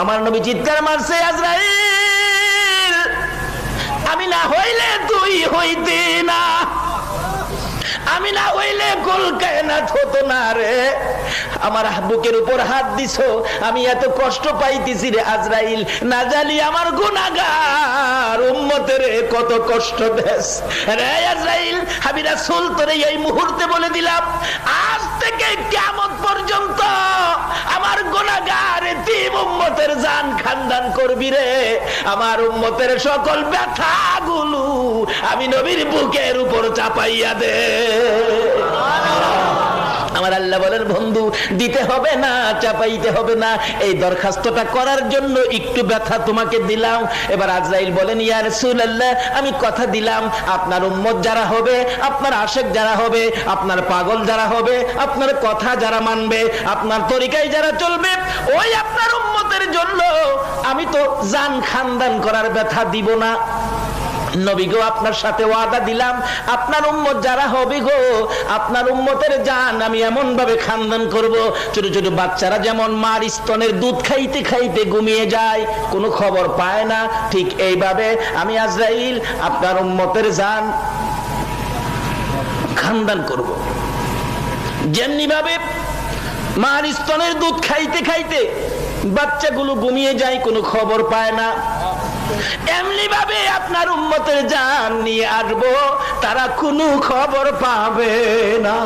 আমার নবী চিৎকার মারছে, আজরাইল আমি না হইলে তুই হইতি না, আমি না হইলে কুল কায়নাত হতো না রে। আমার বুকের উপর হাত দিছো, আমি এত কষ্ট পাইতেছি রে আজরাইল, না জানি আমার গুনাহগার উম্মতের কত কষ্ট দেস রে আজরাইল। আমি রাসূল তোরে এই মুহূর্তে বলে দিলাম, আজ থেকে কিয়ামত পর্যন্ত আমার গুনাহগার এতিম উম্মতের জান খানদান করবি রে। আমার উম্মতের সকল ব্যথাগুলো আমি নবীর বুকের উপর চাপাইয়া দে। আমার আল্লাহ বলেন, বন্ধু দিতে হবে না, চাপাইতে হবে না, এই দরখাস্তটা করার জন্য একটু ব্যথা তোমাকে দিলাম। এবার আজরাইল বলেন, ইয়া রাসূলুল্লাহ আমি কথা দিলাম, আপনার উম্মত যারা হবে, আপনার আশেক যারা হবে, আপনার পাগল যারা হবে, আপনার কথা যারা মানবে, আপনার তরিকায় যারা চলবে, ওই আপনার উম্মতের জন্য আমি তো জান খানদান করার ব্যথা দিব না। নবী গো আপনার সাথে ওয়াদা দিলাম, আপনার উম্মত যারা হবে গো, আপনার উম্মতের জান আমি এমন ভাবে খানদান করব, ছোট ছোট বাচ্চারা যেমন মার স্তনের দুধ খাইতে খাইতে ঘুমিয়ে যায়, কোনো খবর পায় না, ঠিক এইভাবে আমি আজরাইল আপনার উম্মতের জান খানদান করব। যেমনি ভাবে মার স্তনের দুধ খাইতে খাইতে বাচ্চাগুলো ঘুমিয়ে যায়, কোনো খবর পায় না, এমনি ভাবে আপনার উম্মতের জান নিয়ে আসবো, তারা কোনো খবর পাবে না।